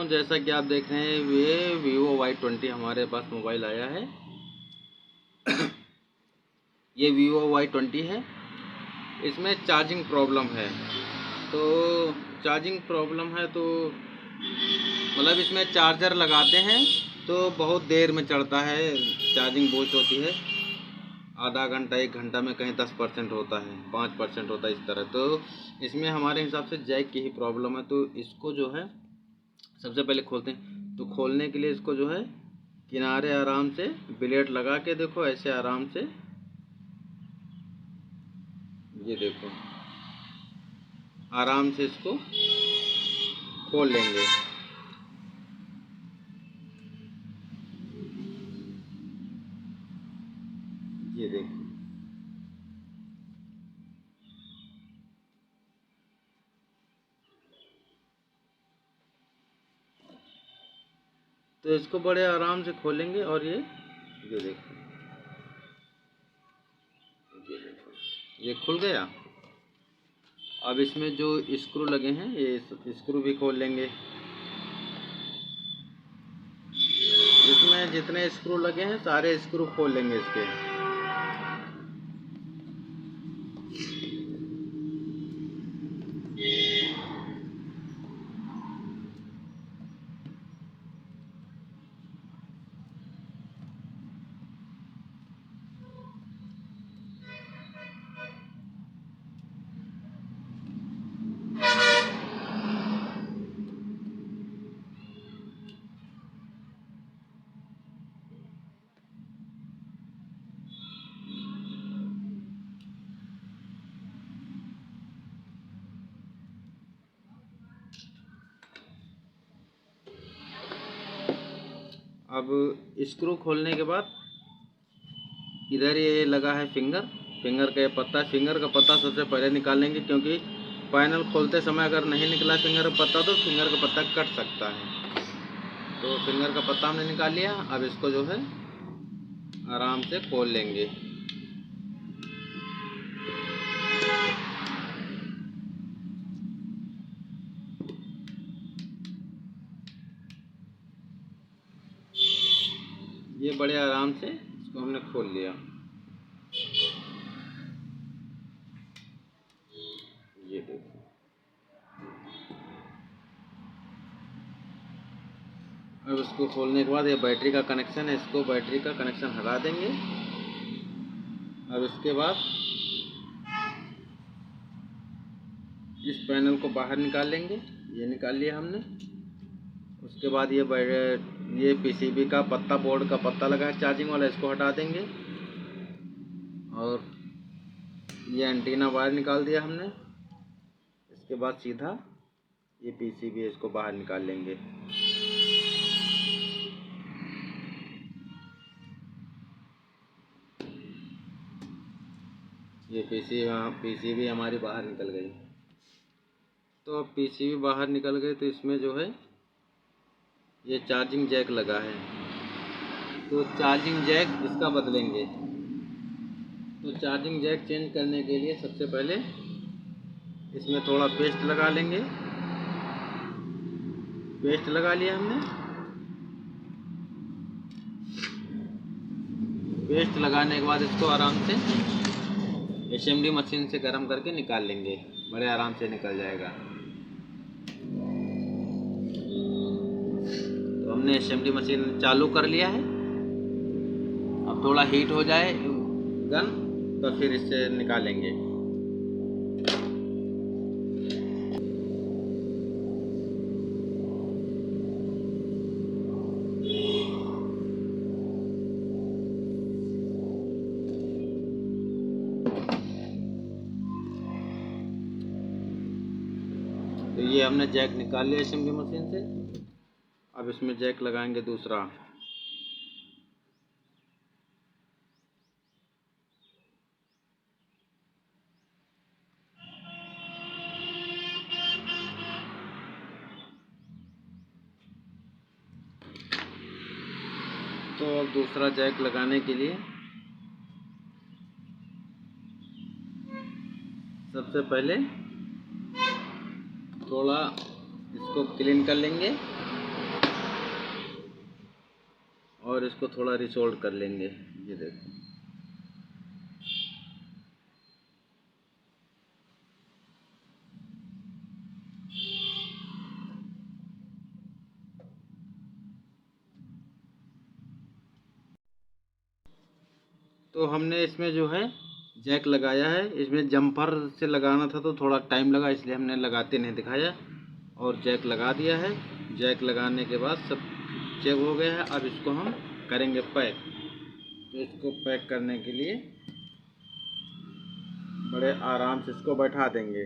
दोस्तों, जैसा कि आप देख रहे हैं ये Vivo Y20 हमारे पास मोबाइल आया है। ये Vivo Y20 है। इसमें चार्जिंग प्रॉब्लम है। तो चार्जिंग प्रॉब्लम है तो मतलब इसमें चार्जर लगाते हैं तो बहुत देर में चढ़ता है, चार्जिंग बूस्ट होती है। आधा घंटा 1 घंटा में कहीं 10% होता है, 5% होता है, इस तरह। तो इसमें हमारे हिसाब से जैक की ही प्रॉब्लम है। तो इसको जो है सबसे पहले खोलते हैं। तो खोलने के लिए इसको जो है किनारे आराम से ब्लेड लगा के देखो, ऐसे आराम से, ये देखो, आराम से इसको खोल लेंगे। ये देखो, तो इसको बड़े आराम से खोलेंगे और ये देखो, ये खुल गया। अब इसमें जो स्क्रू लगे हैं ये स्क्रू भी खोल लेंगे। इसमें जितने स्क्रू लगे हैं सारे स्क्रू खोल लेंगे इसके। अब स्क्रू खोलने के बाद इधर ये लगा है फिंगर का पत्ता। फिंगर का पत्ता सबसे पहले निकाल लेंगे, क्योंकि पैनल खोलते समय अगर नहीं निकला फिंगर का पत्ता तो फिंगर का पत्ता कट सकता है। तो फिंगर का पत्ता हमने निकाल लिया। अब इसको जो है आराम से खोल लेंगे। ये बड़े आराम से इसको हमने खोल लिया। ये देखो, अब इसको खोलने के बाद ये बैटरी का कनेक्शन है, इसको बैटरी का कनेक्शन हटा देंगे। अब इसके बाद इस पैनल को बाहर निकाल लेंगे। ये निकाल लिया हमने। उसके बाद ये पीसीबी का पत्ता, बोर्ड का पत्ता लगा है चार्जिंग वाला, इसको हटा देंगे। और ये एंटीना वायर निकाल दिया हमने। इसके बाद सीधा ये पीसीबी है, इसको बाहर निकाल लेंगे। ये पीसीबी हमारी बाहर निकल गई। तो अब पीसीबी बाहर निकल गई तो इसमें जो है ये चार्जिंग जैक लगा है। तो चार्जिंग जैक इसका बदलेंगे। तो चार्जिंग जैक चेंज करने के लिए सबसे पहले इसमें थोड़ा पेस्ट लगा लेंगे। पेस्ट लगा लिया हमने। पेस्ट लगाने के बाद इसको आराम से एसएमडी मशीन से गर्म करके निकाल लेंगे। बड़े आराम से निकल जाएगा। तो हमने एसएमडी मशीन चालू कर लिया है। अब थोड़ा हीट हो जाए गन तो फिर इससे निकालेंगे। तो ये हमने जैक निकाल लिया एसएमडी मशीन से। अब इसमें जैक लगाएंगे दूसरा। तो अब दूसरा जैक लगाने के लिए सबसे पहले थोड़ा इसको क्लीन कर लेंगे। और इसको थोड़ा रिसोल्ड कर लेंगे। ये देखो, तो हमने इसमें जो है जैक लगाया है। इसमें जंपर से लगाना था तो थोड़ा टाइम लगा, इसलिए हमने लगाते नहीं दिखाया, और जैक लगा दिया है। जैक लगाने के बाद सब चेक हो गया है। अब इसको हम करेंगे पैक। तो इसको पैक करने के लिए बड़े आराम से इसको बैठा देंगे।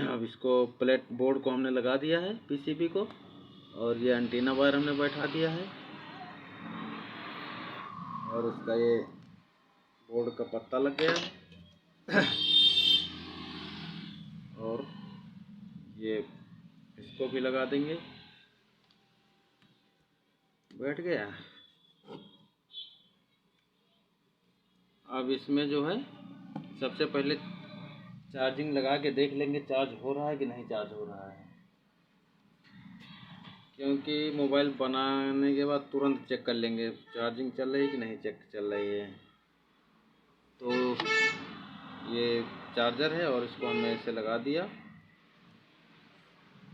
अब इसको प्लेट बोर्ड को हमने लगा दिया है, पीसीबी को, और ये एंटीना वायर हमने बैठा दिया है, और उसका ये बोर्ड का पत्ता लग गया है। और ये इसको भी लगा देंगे। बैठ गया। अब इसमें जो है सबसे पहले चार्जिंग लगा के देख लेंगे चार्ज हो रहा है कि नहीं चार्ज हो रहा है, क्योंकि मोबाइल बनाने के बाद तुरंत चेक कर लेंगे चार्जिंग चल रही है कि नहीं चल रही है। तो ये चार्जर है और इसको हमने ऐसे लगा दिया।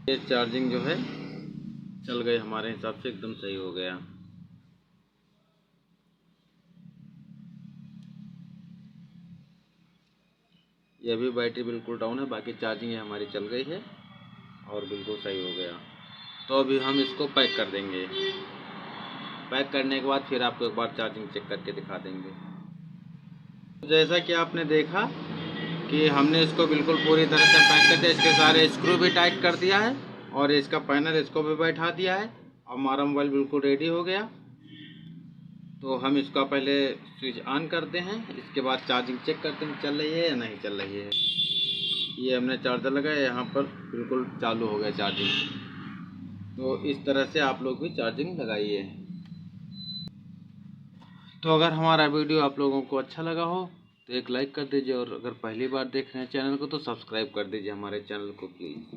ये चार्जिंग जो है चल गई, हमारे हिसाब से एकदम सही हो गया। ये भी बैटरी बिल्कुल डाउन है, बाकी चार्जिंग हमारी चल गई है और बिल्कुल सही हो गया। तो अभी हम इसको पैक कर देंगे। पैक करने के बाद फिर आपको एक बार चार्जिंग चेक करके दिखा देंगे। जैसा कि आपने देखा कि हमने इसको बिल्कुल पूरी तरह से पैक कर दिया। इसके सारे स्क्रू भी टाइट कर दिया है और इसका पैनल इसको भी बैठा दिया है। अब हमारा मोबाइल बिल्कुल रेडी हो गया। तो हम इसका पहले स्विच ऑन करते हैं, इसके बाद चार्जिंग चेक करते हैं चल रही है या नहीं चल रही है। ये हमने चार्जर लगाया, यहाँ पर बिल्कुल चालू हो गया चार्जिंग। तो इस तरह से आप लोग भी चार्जिंग लगाइए। तो अगर हमारा वीडियो आप लोगों को अच्छा लगा हो तो एक लाइक कर दीजिए, और अगर पहली बार देख रहे हैं चैनल को तो सब्सक्राइब कर दीजिए हमारे चैनल को प्लीज़।